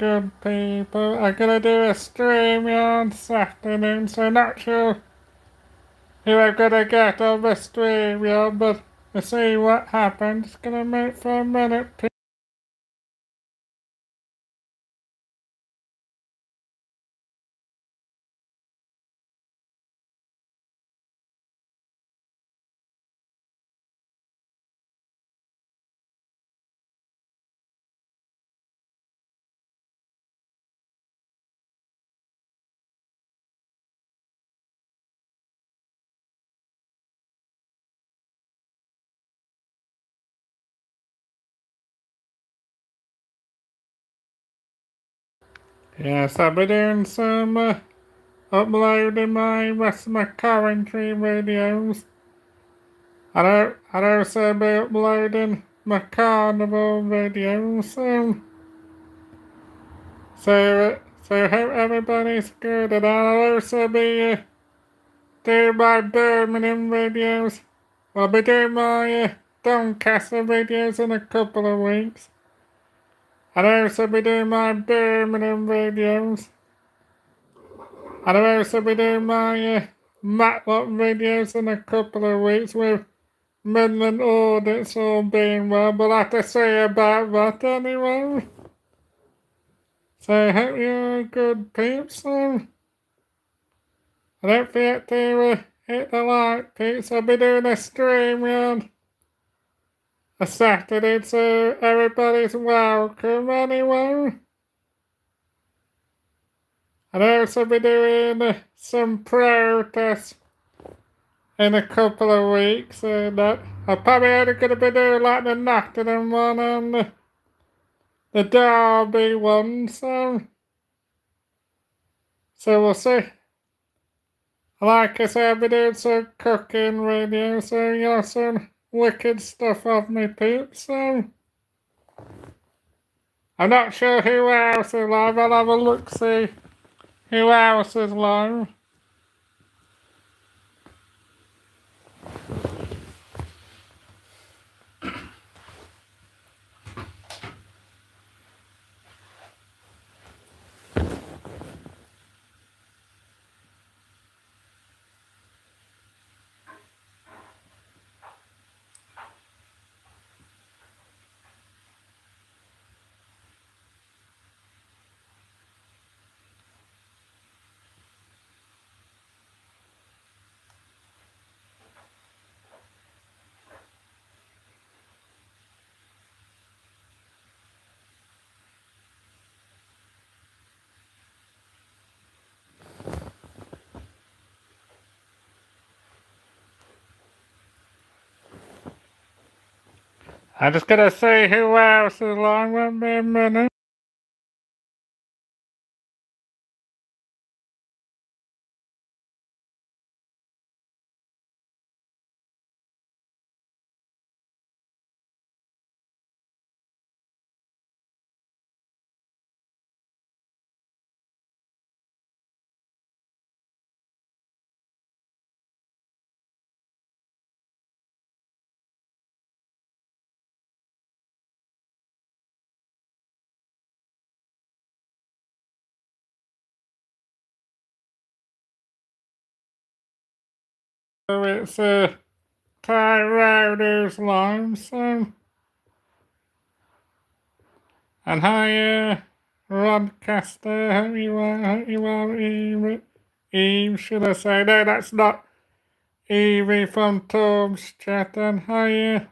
good people. I'm gonna do a stream on this afternoon, so not sure who I'm gonna get on the stream, but we'll see what happens. It's gonna make for a minute. Yes, I'll be doing some uploading my rest of my commentary videos. I'll also be uploading my carnival videos, so hope everybody's good, and I'll also be doing my Birmingham videos. I'll be doing my Doncaster videos in a couple of weeks. I'll also be doing my Birmingham videos. And I'll also be doing my Matlock videos in a couple of weeks with Midland audits all being well, but I have to say about that anyway. So I hope you're good peeps. And don't forget to hit the like peeps. I'll be doing a stream on a Saturday, so everybody's welcome anyway. And I'll also be doing some protests in a couple of weeks, and I'm probably only going to be doing like the Nottingham one and the Derby one, so we'll see. Like I said, I'll be doing some cooking videos, so some wicked stuff of me peeps, so I'm not sure who else is live. I'll have a look, see who else is live. I'm just gonna say who else is live, won't be a minute. So it's Tyrone who's live, so. And hi, Rodcaster, hope you are, Eve, should I say? No, that's not Evie from Tom's chat. And hi,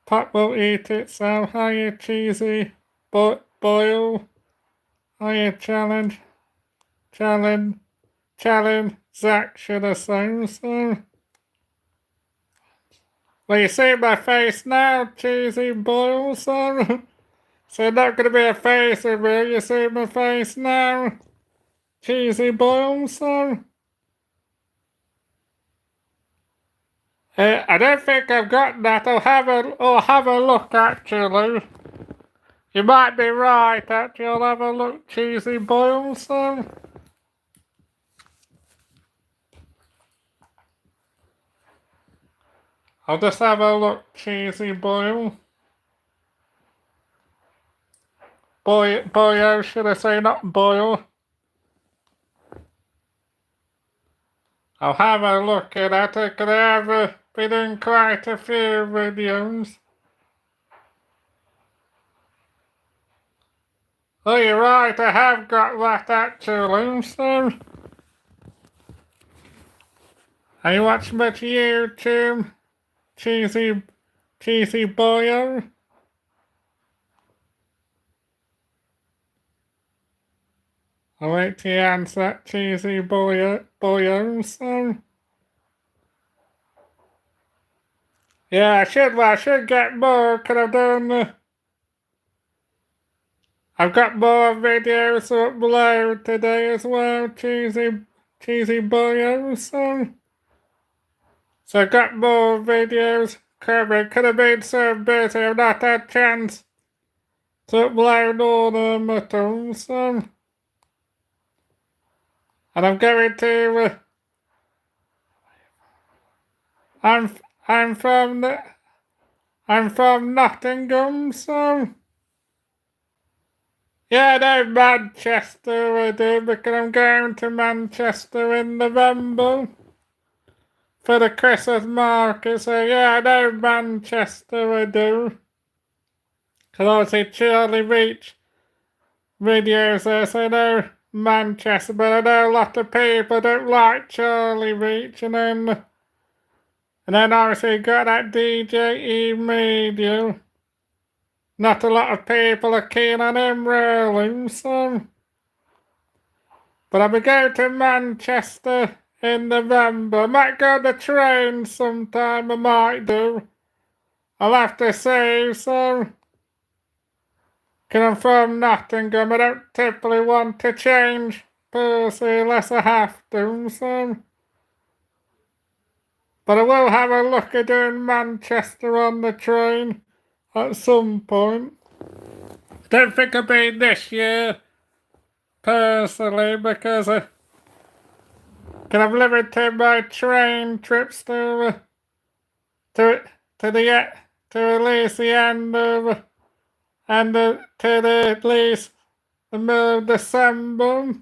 Pat will eat itself. Hi, Cheesy Boyle. Hi, Challenge, Zach, should I say? So, well, you see my face now, Cheesy Boyle, so. So not gonna be a face of me, you see my face now? Cheesy Boyle, so. I don't think I've got that. I'll have a look actually. You might be right actually. I'll have a look, Cheesy Boyle, so. I'll just have a look, Cheesy Boyle. boyo, should I say, not boil. I'll have a look at it, because I have been in quite a few videos. Oh, you're right, I have got that actually, so. I watch much YouTube, cheesy boyo. I'll wait till you answer that cheesy boyo, so. Yeah, I should get more, because I've done, I've got more videos to upload today as well, cheesy boyo, so. So I've got more videos coming. Could have been so busy I've not had a chance to upload all of them at all, so. And I'm going to, I'm, I'm from, I'm from Nottingham, so. Yeah, no, Manchester I do, because I'm going to Manchester in November for the Christmas market, so yeah, I know Manchester I do. Because obviously Charlie Reach videos there, so I know Manchester, but I know a lot of people don't like Charlie Reach, and then obviously you got that DJ Media. Not a lot of people are keen on him really, so. But I'll be going to Manchester in November. I might go on the train sometime, I might do. I'll have to say so. Because I'm from Nottingham, I don't typically want to change personally unless I have to, so. But I will have a look at doing Manchester on the train at some point. Don't think it'll be this year, personally, because I've limited my train trips to to the to at least the end of and to the at least the middle of December.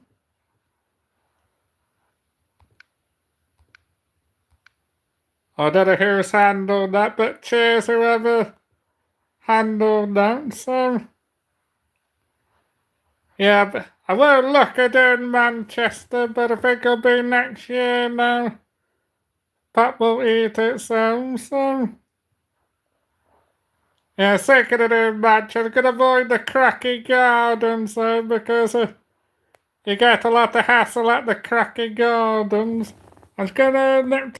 I don't know who's handled that, but cheers whoever handled that. So yeah, but I will look at doing Manchester, but I think it'll be next year now. Pop will eat it soon, so. Yeah, second of doing Manchester, gonna avoid the cracky gardens though, because you get a lot of hassle at the cracky gardens. I was gonna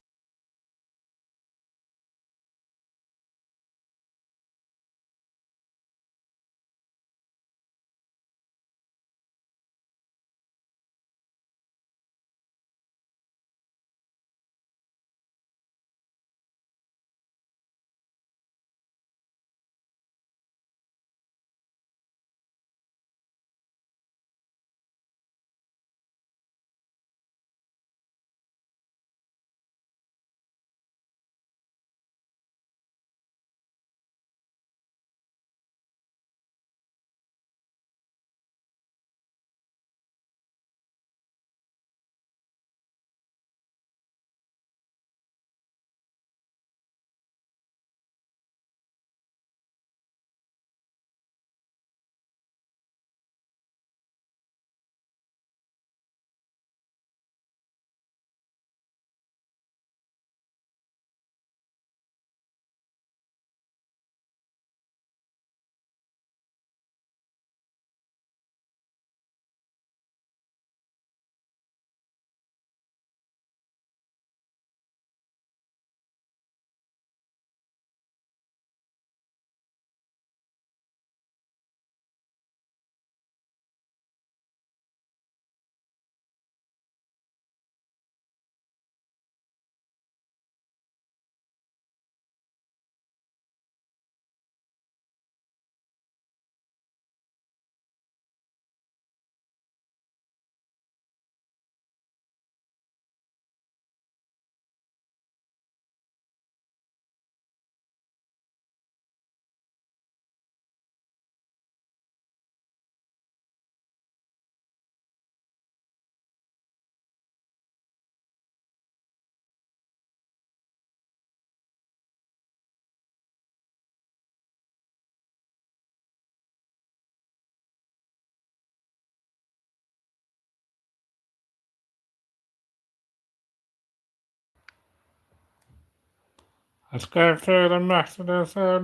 Let's go through the messages so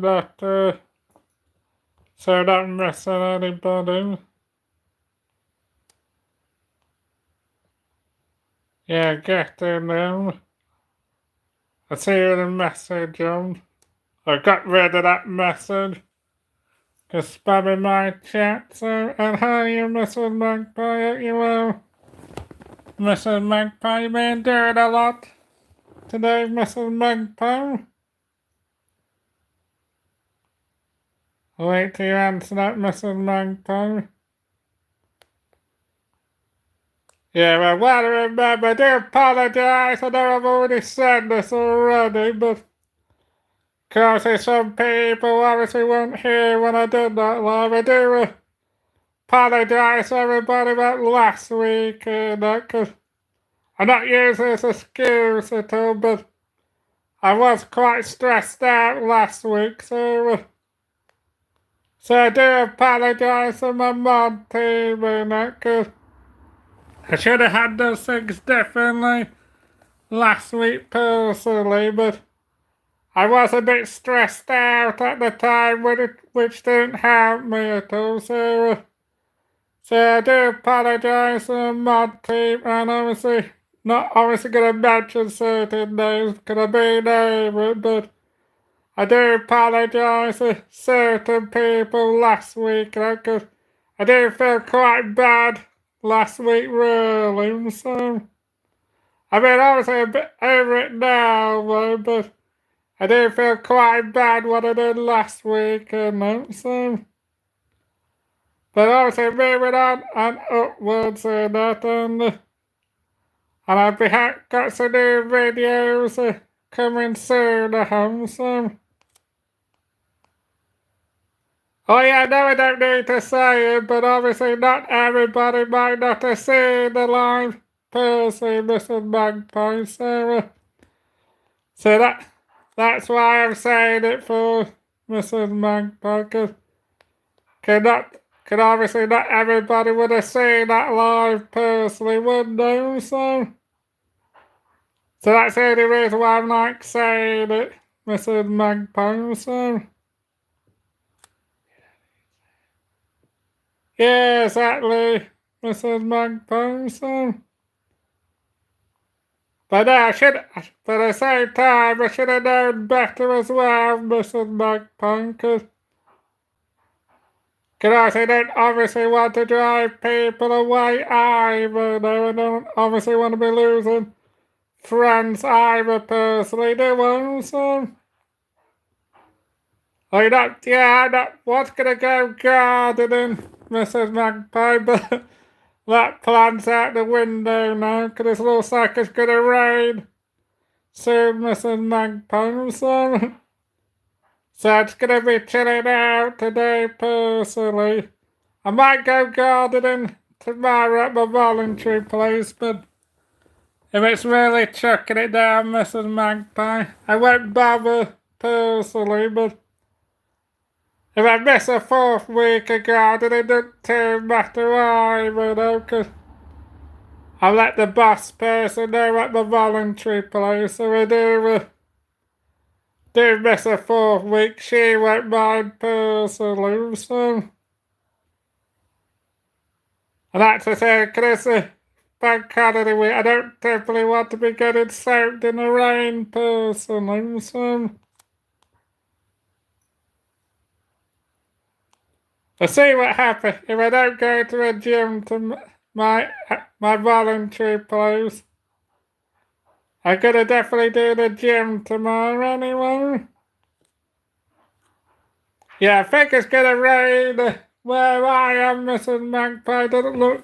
don't missing anybody. Yeah, getting them. I see the message on. I got rid of that message. Just spamming my chat, so, and hi, you Mrs. Magpie, hope you well. Mrs. Magpie, you've been doing a lot today, Mrs. Magpie. I'll wait till you answer that, Mrs. Magpie. Yeah, well, well, remember, I do apologise, I know I've already said this already, but because some people obviously weren't here when I did that live, I do apologise to everybody about last week and that, because I'm not using this excuse at all, but I was quite stressed out last week, so I do apologise to my mod team and that, because I should have had those things differently last week personally, but I was a bit stressed out at the time, which didn't help me at all, so I do apologise to the mod team, and obviously not obviously going to mention certain names because I've been over it, but I do apologise to certain people last week, because I do feel quite bad last week, really, so I mean, obviously a bit over it now, though, but I do feel quite bad what I did last week, and that, so. But obviously moving on and upwards and that, and I've got some new videos coming soon, I hope, so. Oh yeah, no, I don't need to say it, but obviously not everybody might not have seen the live person, Mrs. Magpie, so that's why I'm saying it for Mrs. Magpie, because obviously not everybody would have seen that live personally, would they, so that's the only reason why I'm like saying it, Mrs. Magpie, so. Yeah, exactly, Mrs. Magpie, so. But at the same time, I should have known better as well, Mrs. Magpie, because I don't obviously want to drive people away either, no, I don't obviously want to be losing friends either personally, do I, so. I'm not, was gonna go gardening, Mrs. Magpie, but that plan's out the window now, because it looks like it's gonna rain soon, Mrs. Magpie, so it's gonna be chilling out today, personally. I might go gardening tomorrow at my voluntary place, but if it's really chucking it down, Mrs. Magpie, I won't bother, personally, but if I miss a fourth week of gardening, it doesn't too matter either, though, because I let the boss person know at my voluntary place, so I do miss a fourth week, she won't mind personally, so. And that's the thing, because it's a bank holiday week, I don't typically want to be getting soaked in the rain personally, so. I'll see what happens if I don't go to a gym to my voluntary place. I'm gonna definitely do the gym tomorrow anyway. Yeah, I think it's gonna rain where I am, Mrs. Magpie. Don't look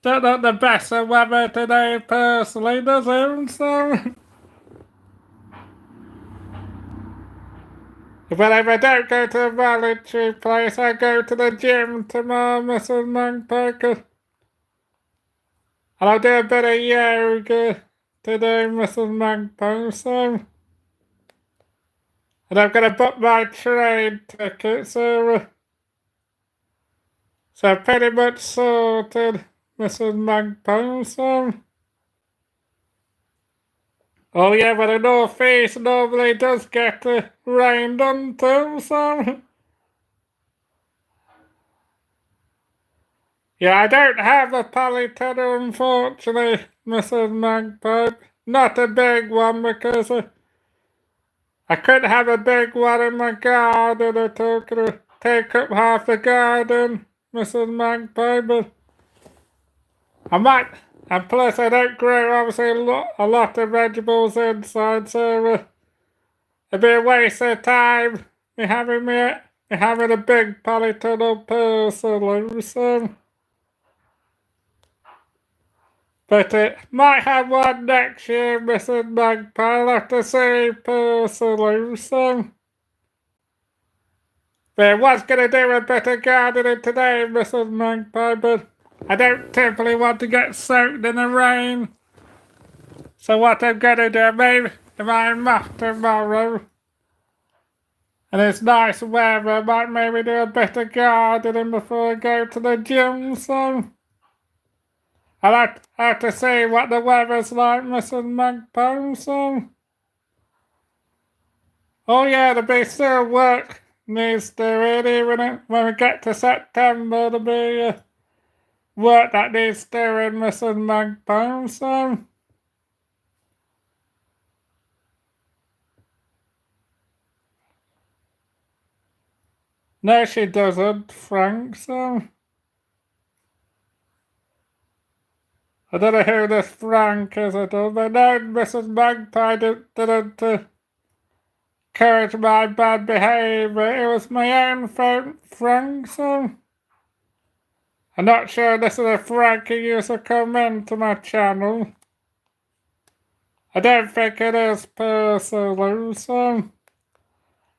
the best of weather today personally, does it? So. But if I don't go to the voluntary place, I go to the gym tomorrow, Mrs. Magpie. And I'll do a bit of yoga today, Mrs. Magpie, so. And I'm gonna book my train ticket, so pretty much sorted, Mrs. Magpie, so. Oh yeah, but the North East normally does get rained on too, so... Yeah, I don't have a polytunnel, unfortunately, Mrs. Magpie. Not a big one, because I couldn't have a big one in my garden. It would take up half the garden, Mrs. Magpie, but I might... And plus, I don't grow, obviously, a lot of vegetables inside, so it'd be a waste of time me having a big polytunnel personally, so... But it might have one next year, Mrs. Magpie. I'll have to see personally, so... But I was going to do a bit of gardening today, Mrs. Magpie, but I don't typically want to get soaked in the rain. So what I'm going to do, maybe if I'm off tomorrow, and it's nice weather, I might maybe do a bit of gardening before I go to the gym, so... I'll have to see what the weather's like, Mrs. Magpie, so... Oh yeah, there'll be still work needs doing, even when we get to September, there'll be work that needs doing, Mrs. Magpie, so... No, she doesn't, Frank, so... I don't know who this Frank is at all, but no, Mrs. Magpie didn't encourage my bad behaviour. It was my own fault, Frank, so... I'm not sure this is a Frank who used to come into my channel. I don't think it is personally, so...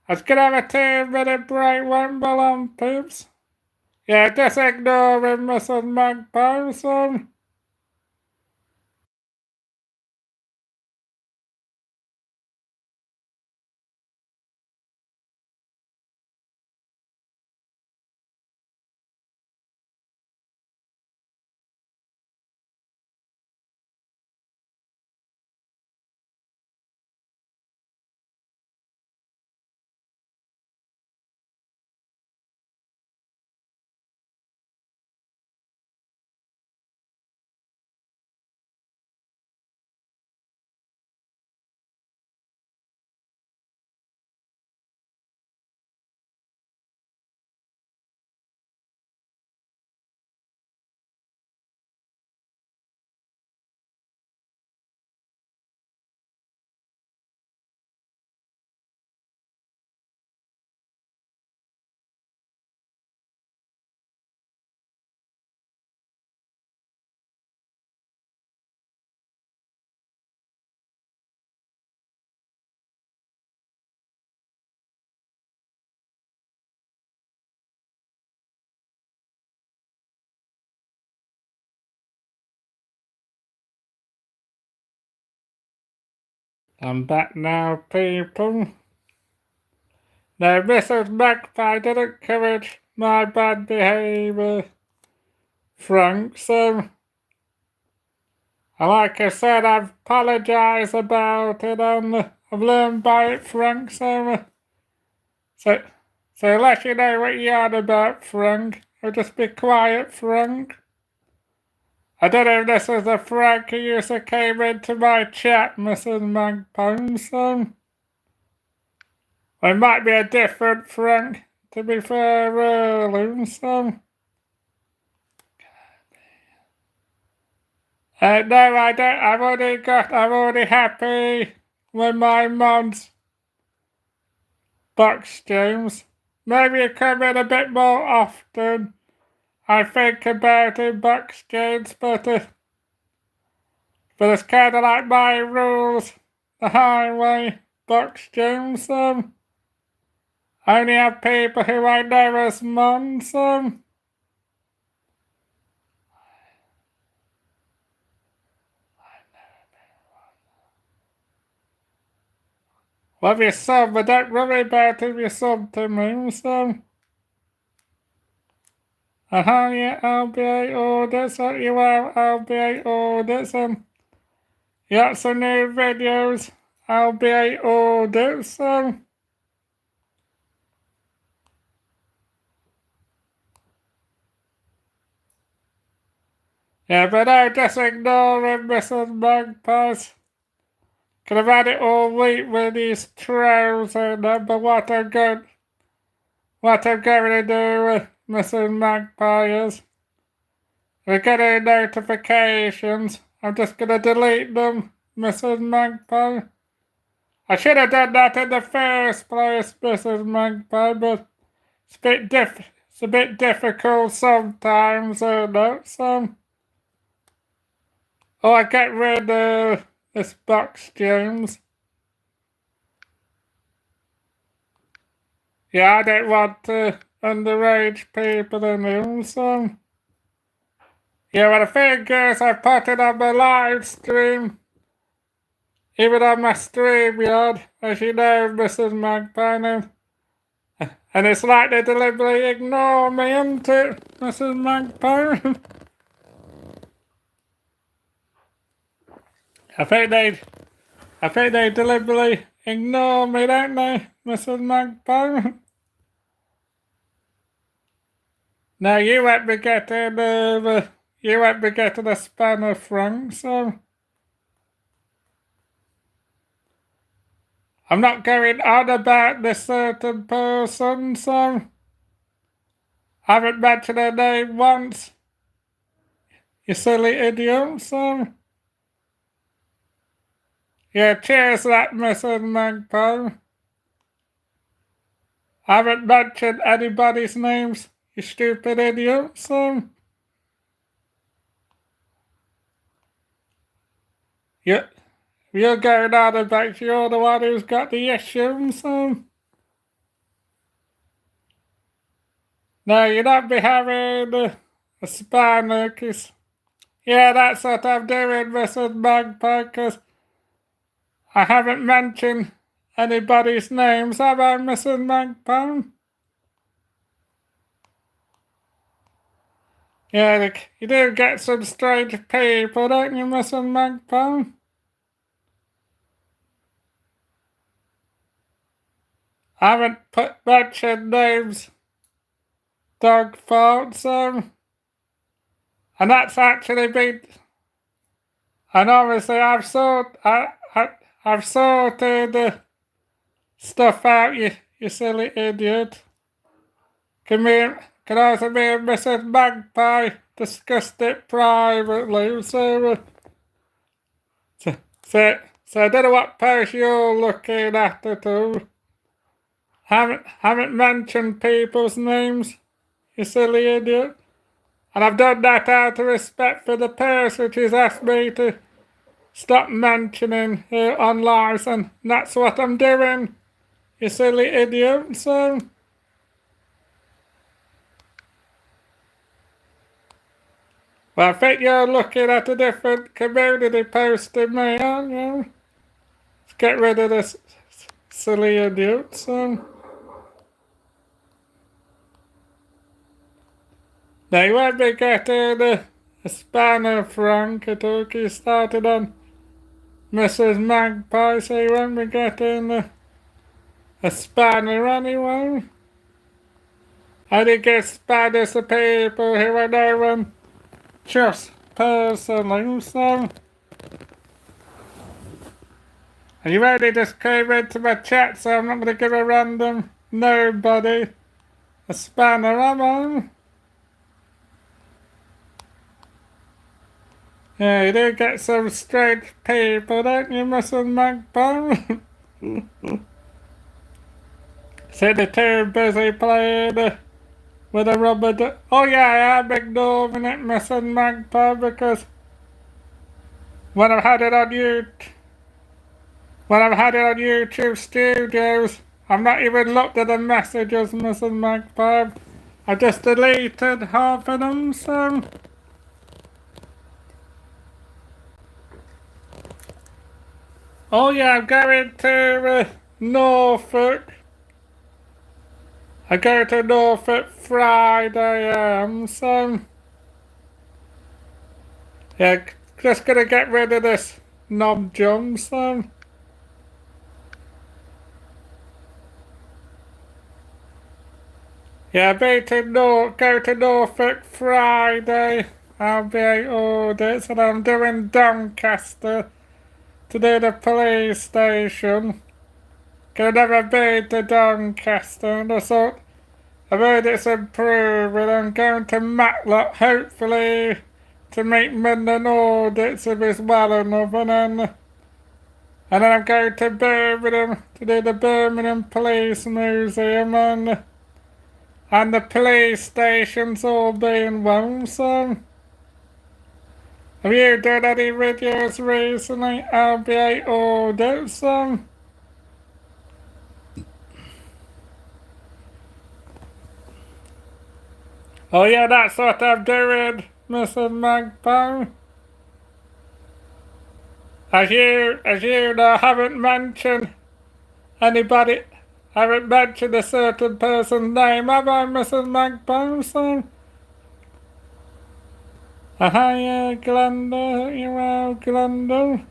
I was gonna have a 2-minute break, won't be long, peeps. Yeah, just ignore him, Mrs. Magpie, so... I'm back now, people. Now, Mrs. Magpie didn't encourage my bad behaviour, Frank, so... Like I said, I've apologised about it, and I've learned by it, Frank, so... So let you know what you're on about, Frank. I'll just be quiet, Frank. I don't know if this is the Frank who used to came into my chat, Mrs. Magpie, so... It might be a different Frank, to be fair, really, so... No, I don't. I'm already happy with my mom's box games. Maybe you come in a bit more often. I think about it, box games, but it's kind of like my rules, the highway box games. I only have people who I know as moms. Love your son, but don't worry about him, your son to me, so... Yeah, LBA audits, you are LBA audits, You got some new videos? I'll be audits, so. Yeah, but I just ignore it, Mrs. Magpies. Could have had it all week with these trolls and that, but what I'm going to do with Mrs. Magpie is, we're getting notifications. I'm just going to delete them, Mrs. Magpie. I should have done that in the first place, Mrs. Magpie, but it's a bit difficult sometimes, isn't it? So, I get rid of this box, James. Yeah, I don't want underage people in here, so. Yeah, well, the thing is, I put it on my live stream. Even on my StreamYard, as you know, Mrs. Magpie. And it's like they deliberately ignore me, isn't it, Mrs. Magpie? I think they deliberately ignore me, don't they, Mrs. Magpie? Now you won't be getting a spanner, Frank, so I'm not going on about this certain person, so I haven't mentioned her name once, you silly idiot, so. Yeah, cheers that, Mrs. Magpie. I haven't mentioned anybody's names, you stupid idiot, so. You're going on about you're the one who's got the issue, so. No, you're not be having a spanner, 'cause yeah, that's what I'm doing, Mrs. Magpie, 'cause I haven't mentioned anybody's names, have I, Mrs. Magpie? Yeah, you do get some strange people, don't you, Mrs. Magpie? I haven't mentioned names, dog fault, so. And that's actually been. And obviously, I've sorted stuff out, you silly idiot. Can also me and Mrs. Magpie discussed it privately, so I don't know what post you're looking at all. Haven't mentioned people's names, you silly idiot. And I've done that out of respect for the person who's asked me to stop mentioning her on lives, and that's what I'm doing, you silly idiot, so. Well, I think you're looking at a different community post than me, aren't you? Let's get rid of this silly idiot, so. Now, you won't be getting a spanner, Frank, at all. You started on Mrs. Magpie, so you won't be getting a spanner anyway. I did get spanners to people who I know and trust personally, so. And you already just came into my chat, so I'm not going to give a random nobody a spanner, am I? Yeah, you do get some strange people, don't you, Mrs. Magpie? So they're too busy playing with a rubber oh yeah, I'm ignoring it, Mrs. Magpie, because when I've had it on YouTube Studios, I've not even looked at the messages, Mrs. Magpie. I just deleted half of them, so. Oh yeah, I'm going to Norfolk. I go to Norfolk Friday, so. Yeah, just gonna get rid of this knob jumps then. Yeah, go to Norfolk Friday. I'll be at audits and I'm doing Doncaster to do the police station. I've never been to Doncaster and I thought I've heard it's improving. I'm going to Matlock hopefully to meet Midland audits if it's well enough and then I'm going to Birmingham to do the Birmingham Police Museum and the police station's all being well, so. Have you done any videos recently? LBA audits, so. Oh yeah, that's what I'm doing, Mrs. Magpie. As you know, I haven't mentioned anybody, I haven't mentioned a certain person's name, have I, Mrs. Magpie, so? Hiya, Glenda, you well, Glenda?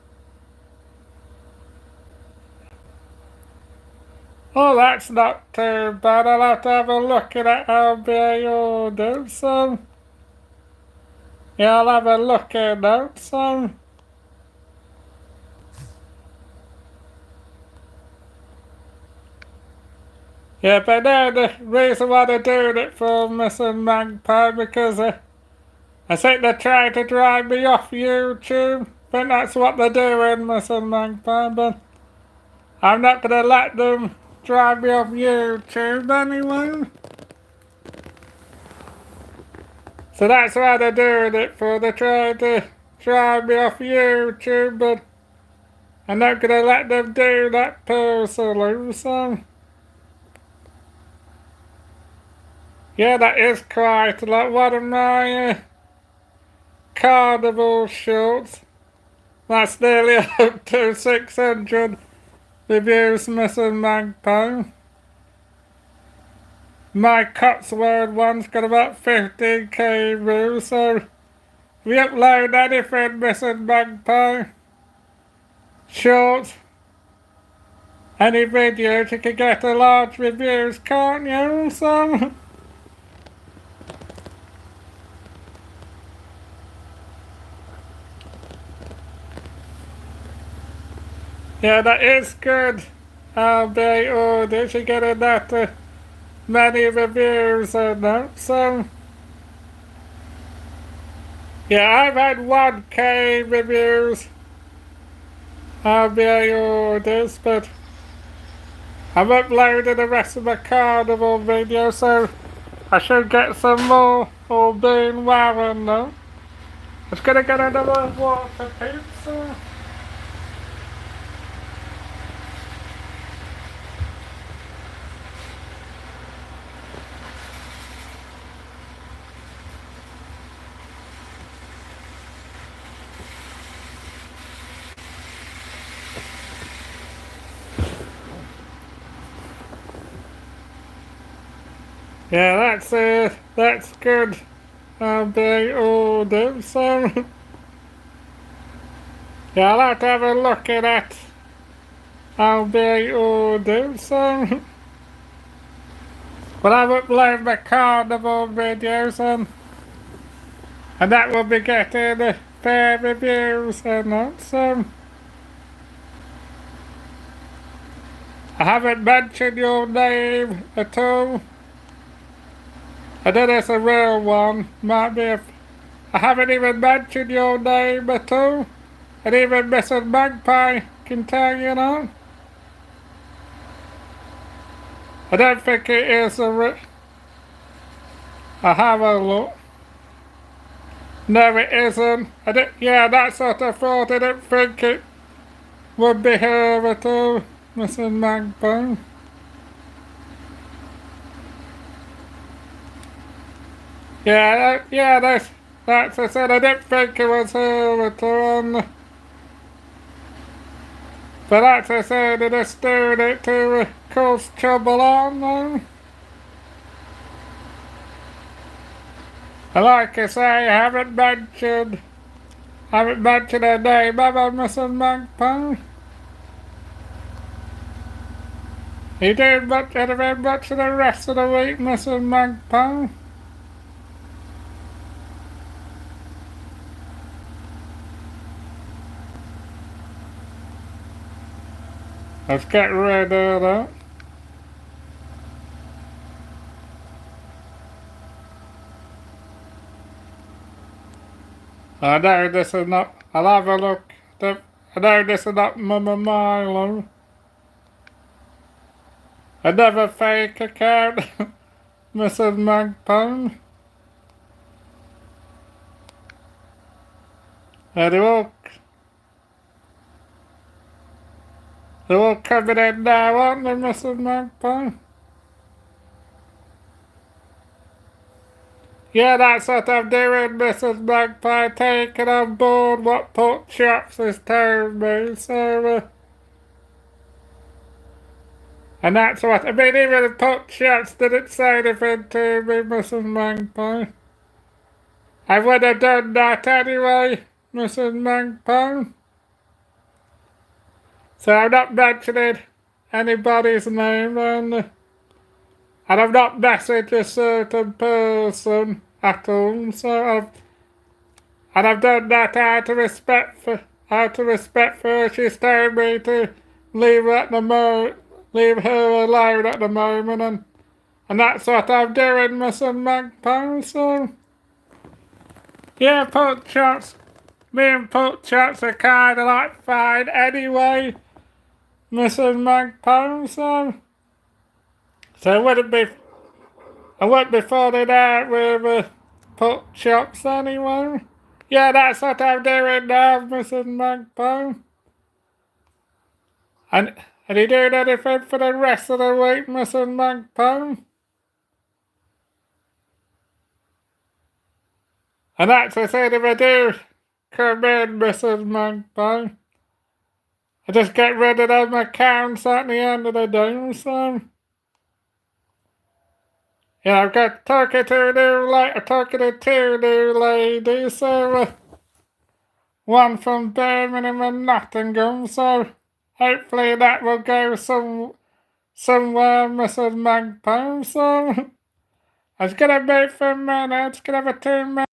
Oh, that's not too bad. I'll have to have a look at that LBA order, so. Yeah, I'll have a look at that, so. Yeah, but no, the reason why they're doing it for Mr. Magpie, because I think they're trying to drive me off YouTube. I think that's what they're doing, Mr. Magpie, but I'm not going to let them drive me off YouTube anyway. So that's why they're doing it for. They're trying to drive me off YouTube, but I'm not going to let them do that personally, so. Yeah, that is quite a lot. One of my carnival shorts. That's nearly up to 600 reviews, Mrs. Magpie. My Cotswold one's got about 15k views, so if you upload anything, Mrs. Magpie, short, any videos, you can get a large reviews, can't you? So. Yeah, that is good. I'll be audits, you're getting that many reviews and that, so. Yeah, I've had 1k reviews. I'll be orders, but I'm uploading the rest of my carnival video, so I should get some more, all being well and that. I'm just gonna get another water pizza. Yeah, that's good. I'll be ordered, so. Yeah, I'll have to have a look at that. I'll be ordered, so. Well, I've uploaded my carnival videos and that will be getting fair reviews and that, so. I haven't mentioned your name at all. I know it's a real one, might be if I haven't even mentioned your name at all. And even Mrs. Magpie can tell you that. I don't think it is I have a look. No, it isn't. Yeah, that's what I thought. I didn't think it would be her at all, Mrs. Magpie. Yeah, that's I said. I didn't think it was her at all. But that's I said, they're just doing it to cause trouble on them. And like I say, I haven't mentioned haven't mentioned her name, have I, Mrs. Magpie? You didn't mention her very much of the rest of the week, Mrs. Magpie. Let's get rid of that. I know this is not, I'll have a look. I know this is not Mama Milo. Another fake account, Mrs. Magpie. And they're all coming in now, aren't they, Mrs. Magpie? Yeah, that's what I'm doing, Mrs. Magpie, taking on board what Pork Chops has told me, so, and that's what, I mean, even the Pork Chops didn't say anything to me, Mrs. Magpie. I would have done that anyway, Mrs. Magpie. So I'm not mentioning anybody's name, and I'm not messaging a certain person at all, so I've done that out of respect for her. She's told me to leave her alone at the moment, and that's what I'm doing, Mrs. Magpie. So yeah, Pork Chops. Me and Pork Chops are kind of like fine anyway, Mrs. Magpie. So I wouldn't be falling out with Pork Chops anyway. Yeah, that's what I'm doing now, Mrs. Magpie. And are you doing anything for the rest of the week, Mrs. Magpie? And that's the thing, if I do come in, Mrs. Magpie, I just get rid of them accounts at the end of the day, so. Yeah, I've got talking to two new ladies, so one from Birmingham and Nottingham, so hopefully that will go somewhere, Mrs. Magpie, so I was gonna wait for a minute, it's gonna have a 2 minute.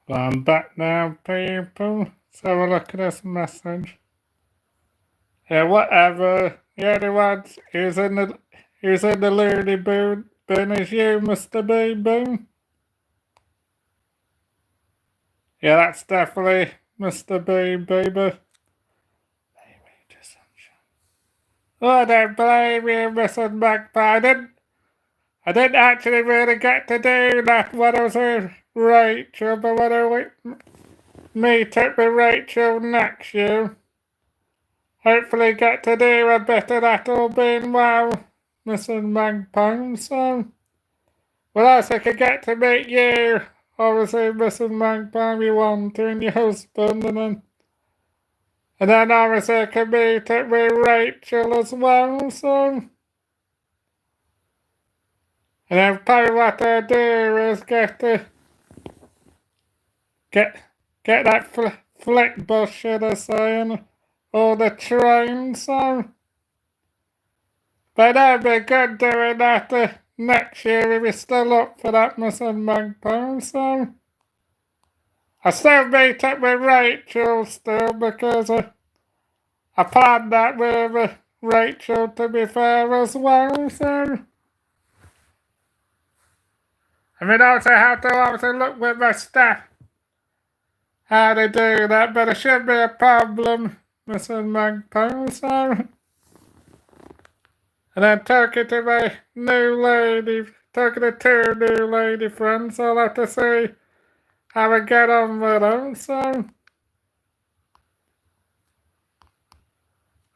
I'm back now, people. Let's have a look at this message. Yeah, whatever. The only one who's in the loony bin is you, Mr. Bean. Yeah, that's definitely Mr. Bean, baby. Oh, I don't blame you, Mrs. Magpie. I didn't actually really get to do that when I was with Rachel, but when I meet up with Rachel next year, hopefully get to do a bit of that all being well, Mrs. Magpie. So, Well, also I could get to meet you, obviously Mrs. Magpie, you want to, and your husband, and then obviously I could meet up with Rachel as well, so. And then probably what I'll do is get get that flick bus, should I say, or the train, so. But that'd be good doing that next year if you're still up for that, Mrs. Magpie, so. I still meet up with Rachel still because I planned that with Rachel, to be fair, as well, so. I mean, also have to obviously look with my staff how they do that, but it should be a problem, Mrs. Magpie, so. And then talking to my new lady, talking to two new lady friends, I'll have to see how I get on with them, so.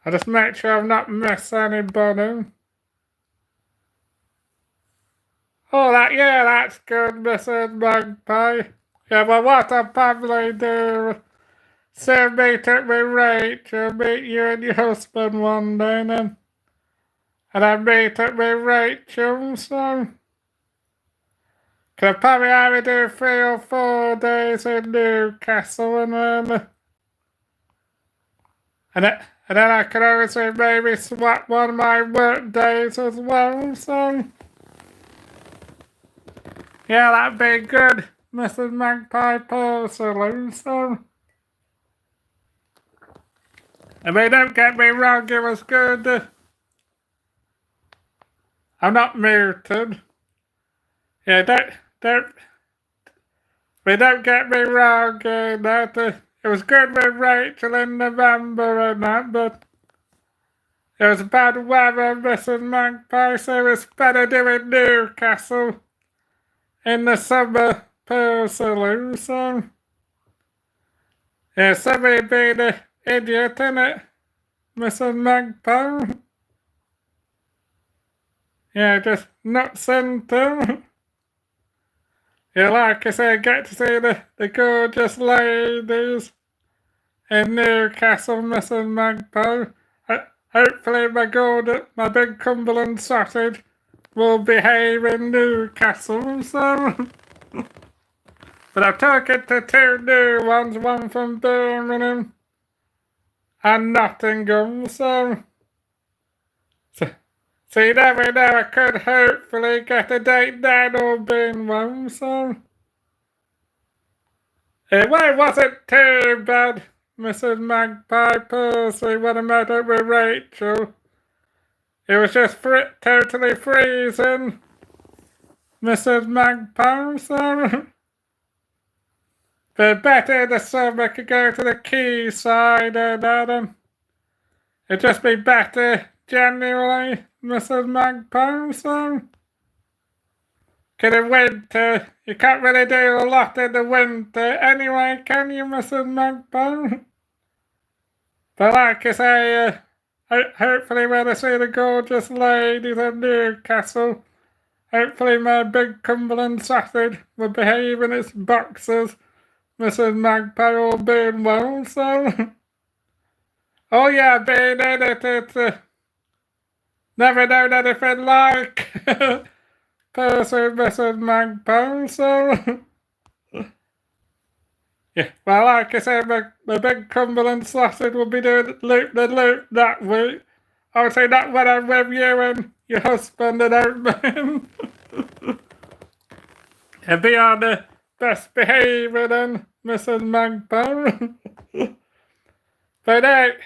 I just make sure I've not missed anybody. Oh, that's good, Mrs. Magpie. Yeah, well, what I'll probably do, soon meet up with Rachel, meet you and your husband one day, and I meet up with Rachel, so. Could probably either do 3 or 4 days in Newcastle, and then I could obviously maybe swap one of my work days as well, so. Yeah, that'd be good, Mrs. Magpie, personally, so. I mean, don't get me wrong, it was good. I'm not muted. Yeah, don't, don't get me wrong, it was good with Rachel in November and that, but it was bad weather, Mrs. Magpie, so it's better doing Newcastle in the summer, personally, so. Yeah, somebody being an idiot, innit, Mrs. Magpie? Yeah, just nuts into. Yeah, like I say, get to see the gorgeous ladies in Newcastle, Mrs. Magpie. Hopefully my big Cumberland sausage will behave in Newcastle, so. But I'm talking to two new ones, one from Birmingham and Nottingham, so. So you never know, I could hopefully get a date down or being one, so. It wasn't too bad, Mrs. Magpie, personally, when I met up with Rachel. It was just totally freezing, Mrs. Magpie, so. But better in the summer, could go to the quayside and it'd just be better generally, Mrs. Magpie, so. In the winter, you can't really do a lot in the winter anyway, can you, Mrs. Magpie? But like I say, hopefully when I see the gorgeous ladies of Newcastle, hopefully my big Cumberland sausage will behave in its boxes, Mrs. Magpie, all being well, so. Oh yeah, being in it, it's never known anything like person, Mrs. Magpie, so. Yeah, well, like I said, my big Cumberland sausage will be doing loop the loop that week. Obviously, not when I'm with you and your husband and everything. And be on the best behaviour then, Mrs. Magpie. But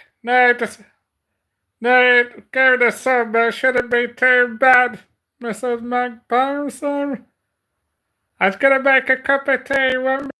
no, go to summer shouldn't be too bad, Mrs. Magpie, so. I was gonna make a cup of tea, won't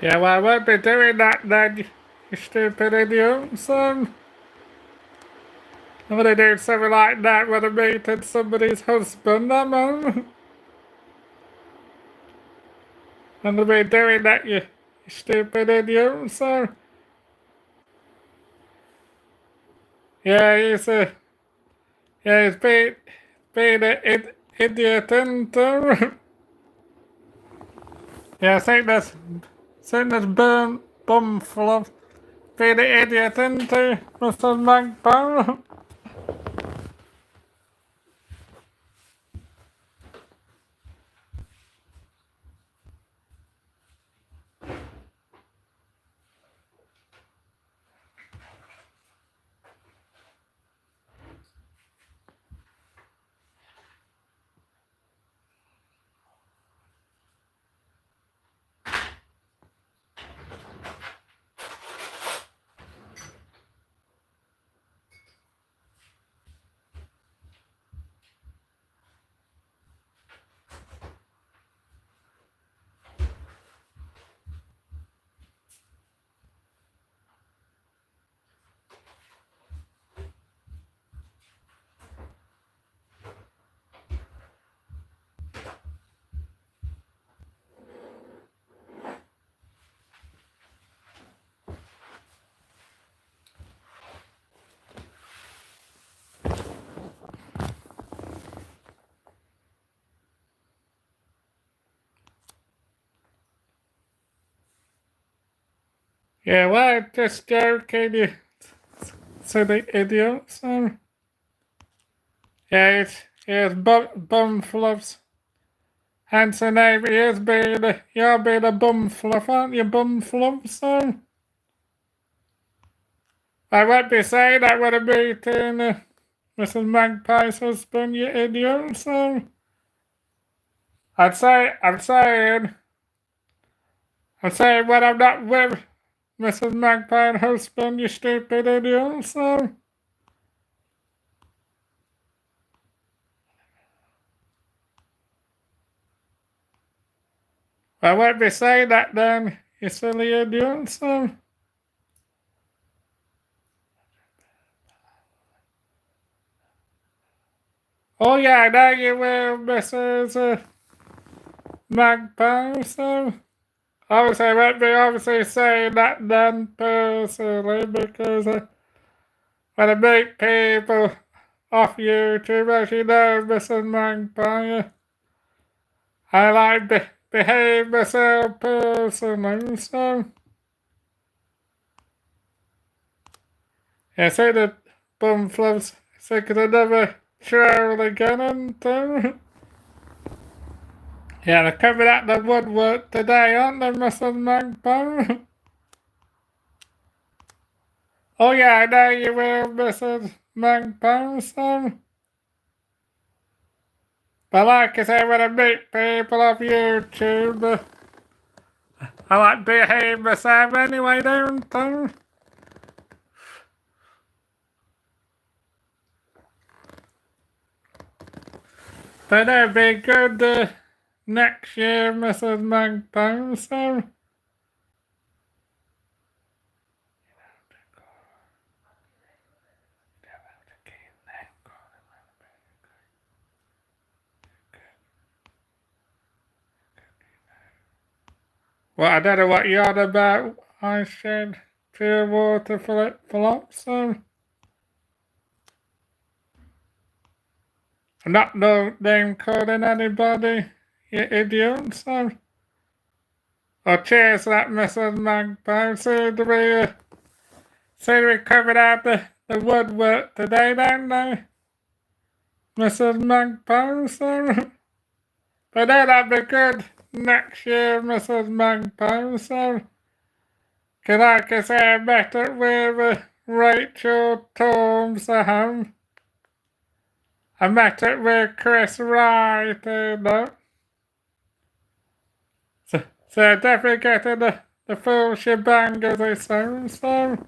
Yeah, well, I won't be doing that then, you stupid idiot, son. I'm gonna do something like that when I'm meeting somebody's husband, am I? I'm gonna be doing that, you stupid idiot, son. Yeah, he's being an idiot, isn't he? Yeah, I think that's burnt bum full of being an idiot, isn't he, Mr. Magpie? Yeah, well, just joking, you silly idiot, son. Yeah, it's bum fluffs. Hence the name, you're being a bum fluff, aren't you, bum fluff, son? I won't be saying that when I'm meeting Mrs. Magpie's husband, you idiot, son. I'm saying when I'm not with Mrs. Magpie's husband, you stupid idiot, son. I won't be saying that then, you silly idiot, son. Oh yeah, now you will, Mrs. Magpie, son. Obviously, I won't be obviously saying that then personally because when I meet people off YouTube, as you know, Mrs. Magpie, I like to behave myself personally, so. Yeah, say that bum fluffs sick of another travel again, and yeah, they're coming out the woodwork today, aren't they, Mrs. Magpie? Oh yeah, I know you will, Mrs. Magpie, so. But like I say, when I meet people off YouTube, I like to behave myself anyway, don't I? But it'll be good next year, Mrs. Magpie, so. Well, I don't know what you're on about. I said pure water flip-flops, so. I'm not no name calling anybody, you idiot, so. Oh, cheers that, Mrs. Magpie. See we covered out the woodwork today, don't they? Mrs. Magpie, so. But then that'd be good next year, Mrs. Magpie, so. Cause like I say, I met it with Rachel Torms, I met it with Chris Wright, so definitely getting the full shebang, as they say, so.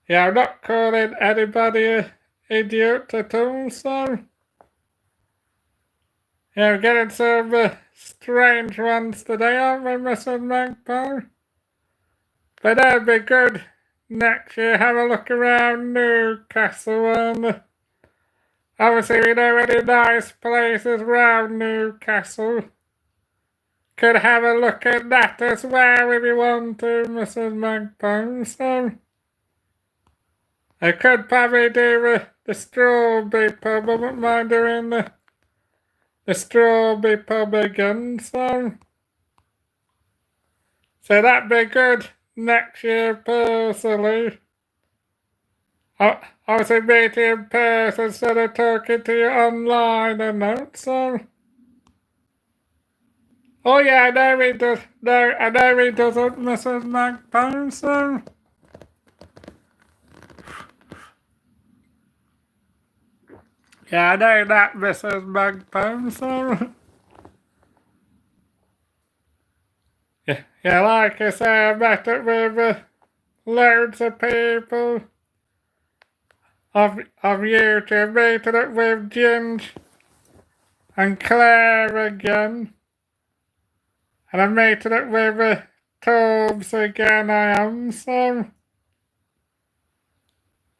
Yeah, I'm not calling anybody an idiot at all, so. Yeah, we're getting some strange ones today, aren't we, Mrs. Magpie? But that'd be good. Next year, have a look around Newcastle and obviously we know any nice places around Newcastle. Could have a look at that as well if you want to, Mrs. Magpie. So I could probably do the strawberry pub. I wouldn't mind doing the strawberry pub again. So that'd be good next year, personally. Obviously meet you in person instead of talking to you online and that. So. Oh yeah, I know he does. No, I know he doesn't, Mrs. Magpie. So. Yeah, I know that, Mrs. Magpie. So. Yeah, like I say, I met it with loads of people of YouTube, meeting it with Ginge and Claire again. And I'm meeting it with Torbs again, I am, so.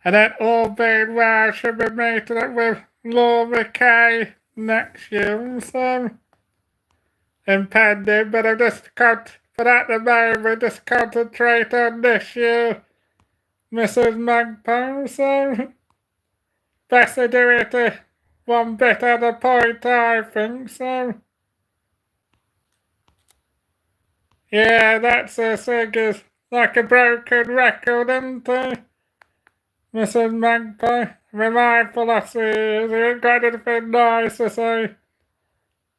And then all being well, I should be meeting it with Laura Kay next year, so. Impending, but I just can't, but at the moment, just concentrate on this year, Mrs. Magpie, so. Best to do it one bit at a point, I think, so. Yeah, that's a thing, is like a broken record, isn't it? Mrs. Magpie. I mean, my philosophy is, you ain't got anything nice to say,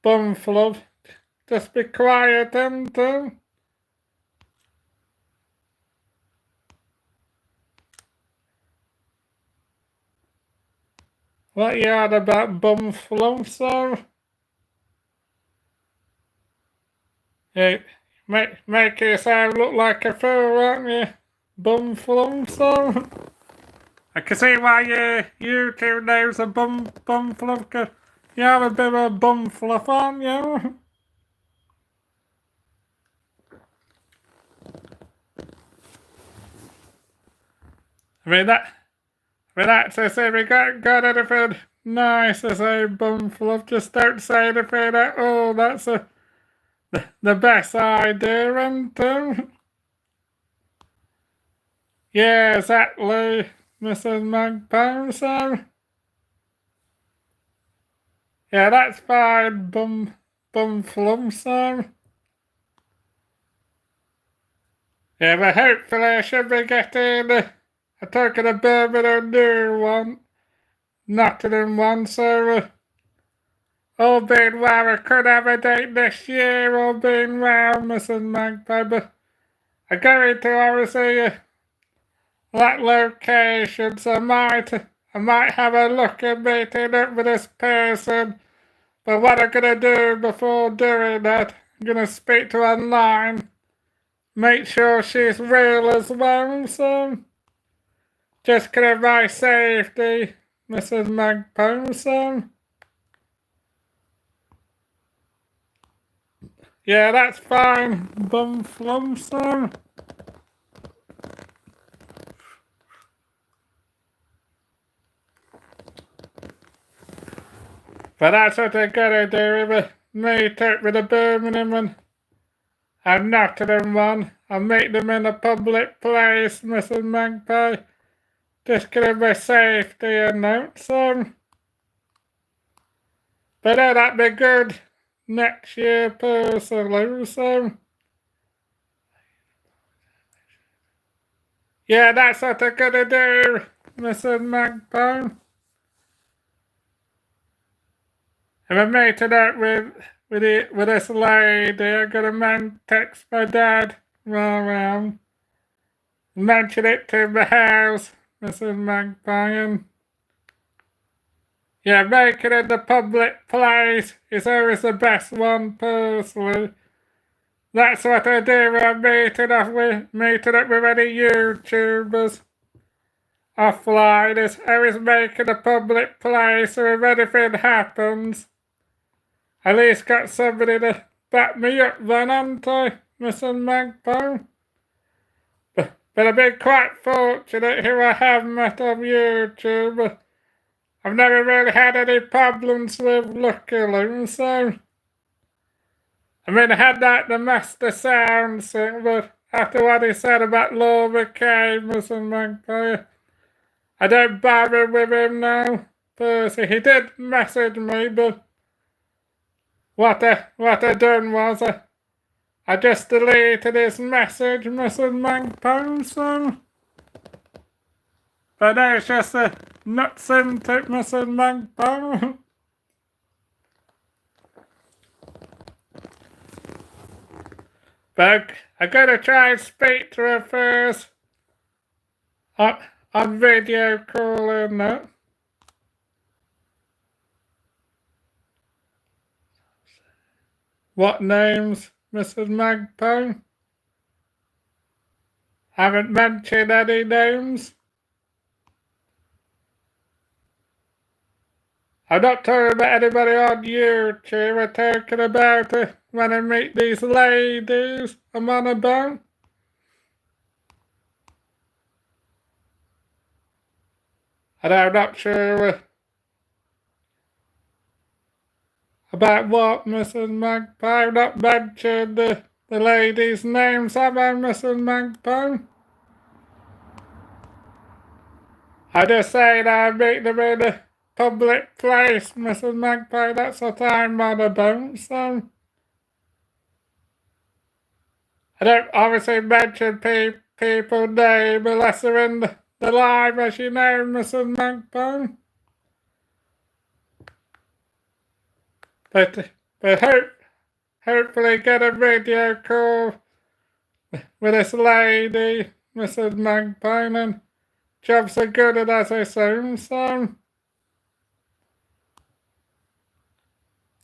bumflub. Just be quiet, isn't it? What you had about bumflub, so? Hey, make yourself look like a fool, aren't you? Bumflub, so? I can see why your YouTube name's a bumflub, 'cause you have a bit of a bumflub, aren't you? I mean, that's to say, we got anything nice to say, bumflub, just don't say anything at all, that's the best idea, isn't it? Yeah, exactly, Mrs. Magpie, so. Yeah, that's fine, bumflub, so. Yeah, but hopefully I should be getting a token of Birmingham new one, Nottingham one, so all being well, I could have a date this year, all being well, Mrs. Magpie, but I'm going to obviously that location, so I might have a look at meeting up with this person, but what I'm gonna do before doing that, I'm gonna speak to her online, make sure she's real as well, so just kind of my safety, Mrs. Magpie, so. Yeah, that's fine, bumflum, so. But that's what I gotta do with meet up with the Birmingham and Nottingham one. I'll meet them in a public place, Mrs. Magpie. Just gonna be safety and that, so. But that'd be good next year, personally, so. Yeah, that's what I'm gonna do, Mrs. Magpie. And I'm meeting up with this lady. I got a man text my dad while around. Mention it to the house, Mrs. Magpie. And yeah, make it in the public place is always the best one, personally. That's what I do when I'm meeting up with any YouTubers offline. Is always make it a public place, so if anything happens, At least got somebody to back me up then, haven't I, Mrs. Magpie? But I've been quite fortunate who I have met on YouTube. I've never really had any problems with, luckily, so... I mean, I had like the Master Sound thing, but after what he said about Laura Kane and Magpie, I don't bother with him now. Percy, he did message me, but what I done was I just deleted his message, Mrs. Magpie, so... But no, it's just a nuts into Mrs. Magpie. But I gotta try and speak to her first. On video calling that. What names, Mrs. Magpie? Haven't mentioned any names. I'm not talking about anybody on YouTube. I'm talking about when I meet these ladies I'm on about. And I'm not sure about what, Mrs. Magpie. I've not mentioned the ladies' names, have I, Mrs. Magpie? I just say that I meet them in a public place, Mrs. Magpie. That's what I'm on about, so... I don't obviously mention people's name unless they're in the live, as you know, Mrs. Magpie. But hopefully get a video call with this lady, Mrs. Magpie, and jobs are good as I soon, so...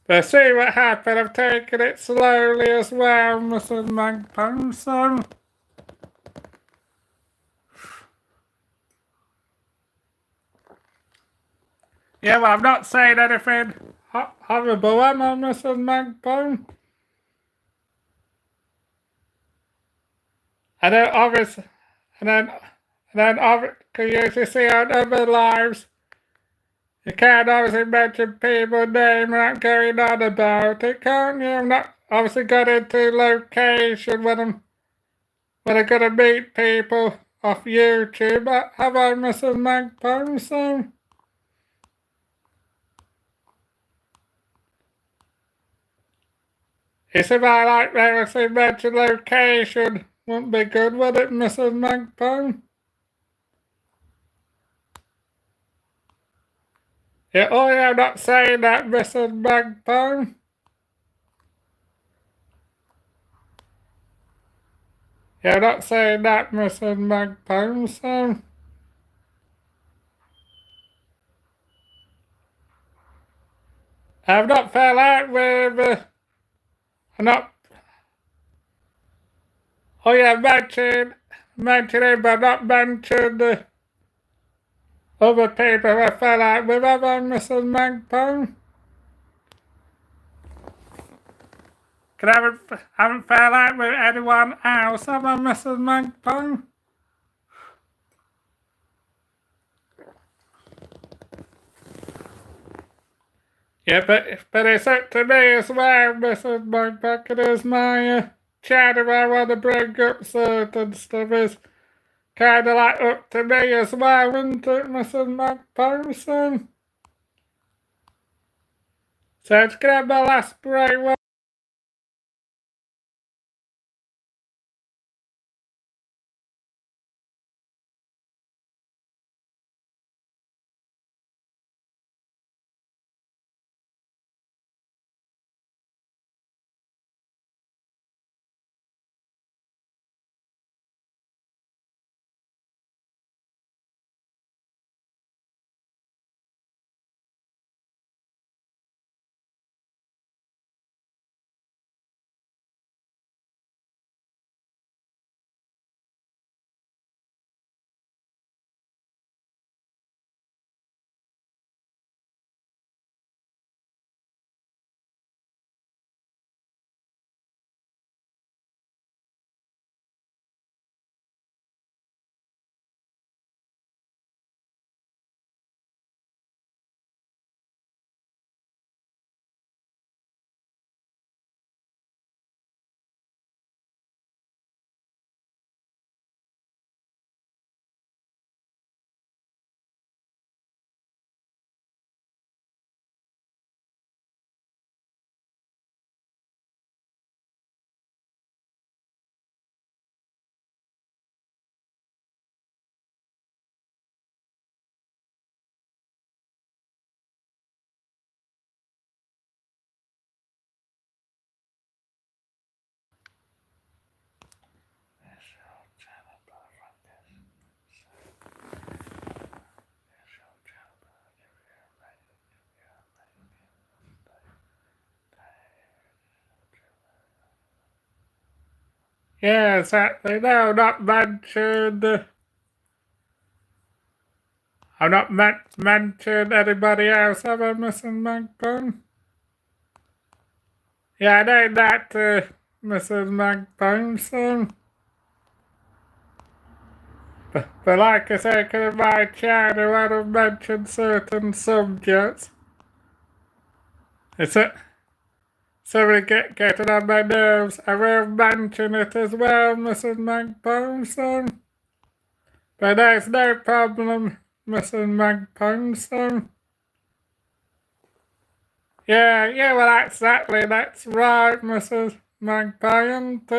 But see what happened, I've taken it slowly as well, Mrs. Magpie, so... Yeah, well, I'm not saying anything horrible, am I, Mrs. Magpie? And then obviously, and then obviously, you see on other lives, you can't obviously mention people's name without going on about it, can't you? I'm not obviously got into location when I'm gonna meet people off YouTube. Have I, Mrs. Magpie? So... It's about like obviously mention location. Wouldn't be good, would it, Mrs. Magpie? Yeah, oh yeah, I'm not saying that, Mrs. Magpie. Yeah, I'm not saying that, Mrs. Magpie, so... I've not fell out with... I'm not... Oh yeah, mentioned him, but not mentioned other people I fell out with, have I, Mrs. Magpie? Cause I haven't fell out with anyone else, have I, Mrs. Magpie? Yeah, but it's up to me as well, Mrs. Magpie. It is my channel. I want to bring up certain stuff. It's kind of like up to me as well, isn't it, Mrs. Magpie? So it's gonna be my last break. Yeah, exactly. No, not mentioned. I've not mentioned anybody else, have I, Mrs. Magpie? Yeah, I know that, Mrs. Magpie, so... But like I said, could my child who had have mentioned certain subjects? It's a... Somebody getting on my nerves. I will mention it as well, Mrs. Magpie, so... But there's no problem, Mrs. Magpie, so... Yeah, well, exactly, that's right, Mrs. Magpie, and,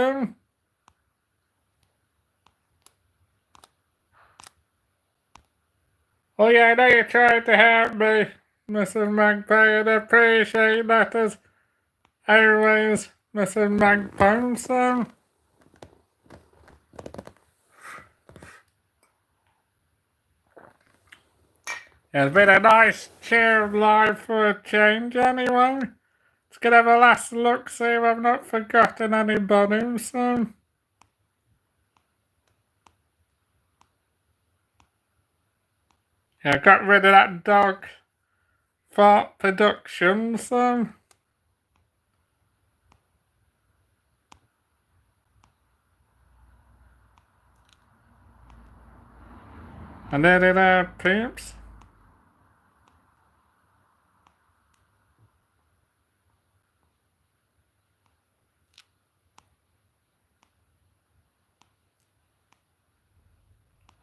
well, yeah, I know you're trying to help me, Mrs. Magpie, and I appreciate that as always, Mrs. Magpie, so... It's been a nice, chilled life for a change, anyway. Let's get have a last look, see if I've not forgotten anybody, so... Yeah, I got rid of that dog fart production, so... And there it are, peeps.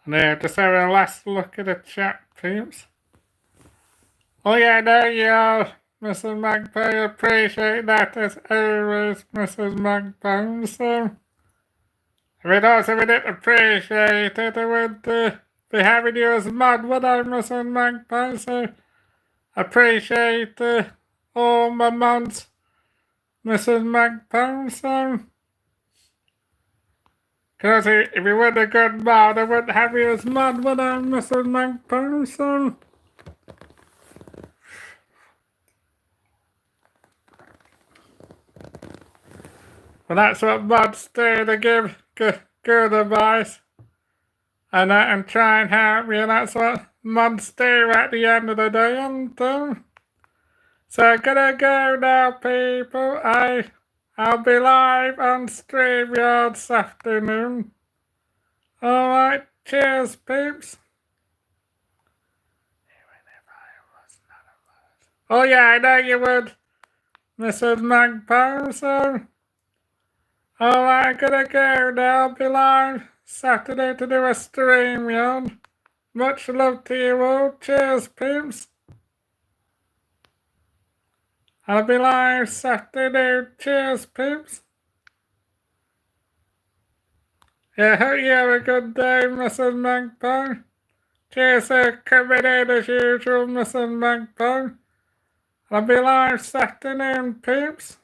And there, just have a last look at the chat, peeps. Oh yeah, there you are, Mrs. Magpie. Appreciate that as always, Mrs. Magpie. So, if it also we didn't appreciate it, I would be having you as mod, would I, Mrs. Magpie? So, appreciate all my mods, Mrs. Magpie. So, because if you weren't a good mod, I wouldn't have you as mod, would I, Mrs. Magpie? So, well, that's what mods do, they give good advice. And try and help you, that's what mods do at the end of the day, and so I'm gonna go now, people. I'll be live on StreamYard this afternoon. Alright, cheers, peeps. Oh yeah, I know you would, Mrs. Magpie, so... Alright, I'm gonna go now, I'll be live Saturday to do a StreamYard. Much love to you all, cheers, peeps. I'll be live Saturday, cheers, peeps. Yeah, hope you have a good day, Mrs. Magpie. Cheers for coming in as usual, Mrs. Magpie. I'll be live Saturday, peeps.